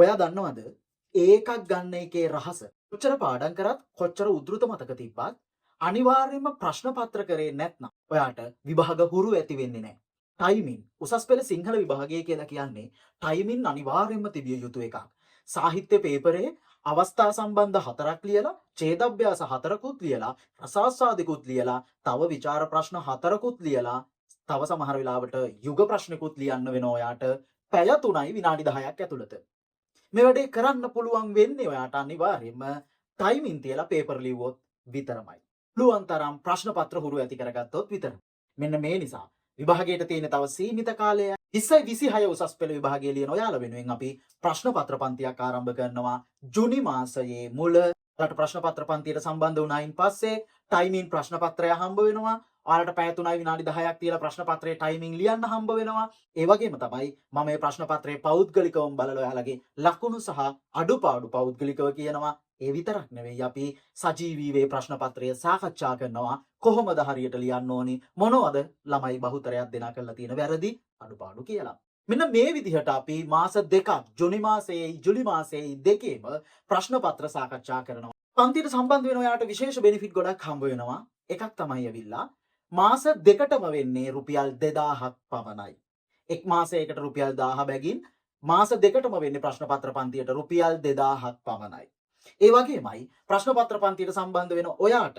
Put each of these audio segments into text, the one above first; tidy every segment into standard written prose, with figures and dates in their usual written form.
ඔයා දන්නවද ඒකක් ගන්න එකේ රහස? කොච්චර පාඩම් කරත් කොච්චර උද්ෘත මතක තිබ්බත් අනිවාර්යයෙන්ම ප්‍රශ්න පත්‍ර කරේ නැත්නම් ඔයාට විභාග හුරු ඇති වෙන්නේ නැහැ. ටයිමින් උසස් පෙළ සිංහල විභාගය කියලා කියන්නේ ටයිමින් අනිවාර්යයෙන්ම තිබිය යුතු එකක්. සාහිත්‍ය පේපරේ අවස්ථා සම්බන්ධ 4ක් ලියලා, ඡේදභ්‍යාස 4කුත් ලියලා, රසාස්වාදිකුත් ලියලා, තව විචාර ප්‍රශ්න 4කුත් ලියලා, තව සමහර වෙලාවට යුග ප්‍රශ්නකුත් ලියන්න වෙනවා ඔයාට. පැය 3යි විනාඩි 10ක් ඇතුළත. මේ වැඩේ කරන්න පුළුවන් වෙන්නේ ඔයාට අනිවාර්යයෙන්ම ටයිමින් තියලා පේපර් ලිව්වොත් විතරමයි. පුළුවන් තරම් ප්‍රශ්න පත්‍ර හුරු ඇති කරගත්තොත් විතරයි. මෙන්න මේ නිසා විභාගයට තියෙන තව සීමිත කාලය 2026 උසස් පෙළ විභාගය ලියන ඔයාලා වෙනුවෙන් අපි ප්‍රශ්න පත්‍ර පන්තියක් ආරම්භ කරනවා ජුනි මාසයේ මුල. ඔයාලට ප්‍රශ්න පත්‍ර පන්තියට සම්බන්ධ වුණායින් පස්සේ ටයිමින් ප්‍රශ්න පත්‍රය හම්බ වෙනවා. ඔයාලට පැය 3යි විනාඩි 10ක් තියලා ප්‍රශ්න පත්‍රයේ ටයිමින් ලියන්න හම්බ වෙනවා. ඒ වගේම තමයි මම මේ ප්‍රශ්න පත්‍රයේ පෞද්ගලිකවම බලලා ඔයාලගේ ලකුණු සහ අඩුපාඩු පෞද්ගලිකව කියනවා. ඒ විතරක් නෙවෙයි අපි සජීවී වේ ප්‍රශ්න පත්‍රය සාකච්ඡා කරනවා. කොහොමද හරියට ලියන්න ඕනි, මොනවද ළමයි බහුතරයක් දෙනා කරලා තියෙන වැරදි අඩුපාඩු කියලා. මෙන්න මේ විදිහට අපි මාස දෙකක් ජුනි මාසයේ ජූලි මාසයේ දෙකේම ප්‍රශ්න පත්‍ර සාකච්ඡා කරනවා. පන්තියට සම්බන්ධ වෙන ඔයාට විශේෂ බෙනිෆිට් ගොඩක් හම්බ වෙනවා. එකක් තමයි ඇවිල්ලා මාස දෙකටම වෙන්නේ රුපියල් 2000ක් පමණයි. එක් මාසයකට රුපියල් 1000 බැගින් මාස දෙකටම වෙන්නේ ප්‍රශ්න පත්‍ර පන්තියට රුපියල් 2000ක් පමණයි. ඒ වගේමයි ප්‍රශ්න පත්‍ර පන්තියට සම්බන්ධ වෙන ඔයාට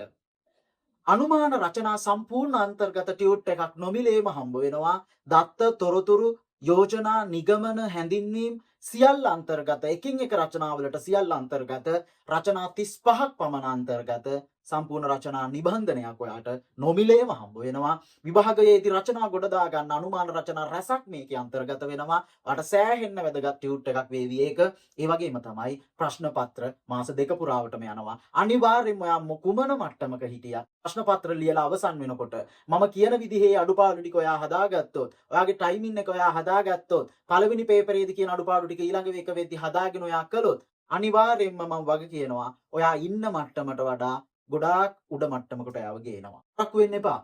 අනුමාන රචනා සම්පූර්ණ අන්තර්ගත ටියුට් එකක් නොමිලේම හම්බ වෙනවා. දත්ත, තොරතුරු, යෝජනා, නිගමන, හැඳින්වීම් සියල්ල අන්තර්ගත, එකින් එක රචනාවලට සියල්ල අන්තර්ගත, රචනා 35ක් පමණ අන්තර්ගත සම්පූර්ණ රචනා නිබන්ධනයක් ඔයාට නොමිලේම හම්බ වෙනවා. විභාගයේදී රචනා ගොඩ දා ගන්න අනුමාන රචනා රැසක් මේකේ අන්තර්ගත වෙනවා. ඔයාට සෑහෙන්න වැදගත් ටියුට් එකක් වේවි ඒක. ඒ වගේම තමයි ප්‍රශ්න පත්‍ර මාස දෙක පුරාවටම යනවා. අනිවාර්යයෙන්ම ඔයා කුමන මට්ටමක හිටියත් ප්‍රශ්න පත්‍ර ලියලා අවසන් වෙනකොට මම කියන විදිහේ අඩුපාඩු ටික ඔයා හදාගත්තොත්, ඔයාගේ ටයිමින් එක ඔයා හදාගත්තොත්, පළවෙනි පේපරේදී කියන අඩුපාඩු ටික ඊළඟ එක වෙද්දි හදාගෙන ඔයා කළොත් අනිවාර්යයෙන්ම මම වග කියනවා ඔයා ඉන්න මට්ටමට වඩා ගොඩාක් උඩ මට්ටමකට යව ගේනවා. අක් වෙන්න එපා.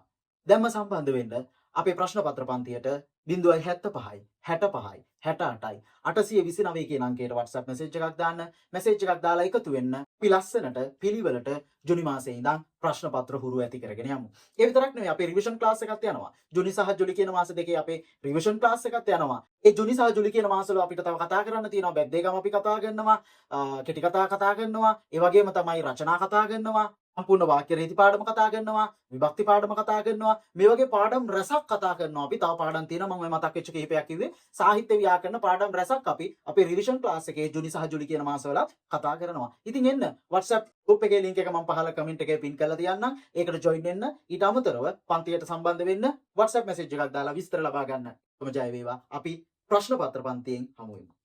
දැම්ම සම්බන්ධ වෙන්න අපේ ප්‍රශ්න පත්‍ර පන්තියට 075යි 65යි 68යි 829 කියන අංකයට WhatsApp message එකක් දාන්න. message එකක් දාලා එකතු වෙන්න. අපි ලස්සනට පිළිවෙලට ජුනි මාසයේ ඉඳන් ප්‍රශ්න පත්‍ර හුරු ඇති කරගෙන යමු. ඒ විතරක් නෙවෙයි අපේ රිවිෂන් ක්ලාස් එකක් යනවා. ජුනි සහ ජූලි කියන මාස දෙකේ අපේ රිවිෂන් ක්ලාස් එකක් යනවා. ඒ ජුනි සහ ජූලි කියන මාසවල අපිට තව කතා කරන්න තියෙනවා. බැද්දේගම අපි කතා කරනවා. කෙටි කතා කරනවා. ඒ වගේම තමයි රචනා කතා කරනවා. සම්පූර්ණ වාක්‍ය රේති පාඩම කතා කරනවා, විභක්ති පාඩම කතා කරනවා. මේ වගේ පාඩම් රසක් කතා කරනවා. අපි තව පාඩම් තියෙනවා. මම මතක් වෙච්ච කිහිපයක් කිව්වේ. සාහිත්‍ය ව්‍යාකරණ පාඩම් රසක් අපි අපේ රිවිෂන් ක්ලාස් එකේ ජුනි සහ ජූලි කියන මාසවල කතා කරනවා. ඉතින් එන්න WhatsApp group එකේ link එක මම පහල comment එකේ pin කරලා තියන්නම්. ඒකට join වෙන්න. ඊට අමතරව පන්තියට සම්බන්ධ වෙන්න WhatsApp message එකක් දාලා විස්තර ලබා ගන්න. කොහොම ජය වේවා. අපි ප්‍රශ්න පත්‍ර පන්තියෙන් හමු වෙමු.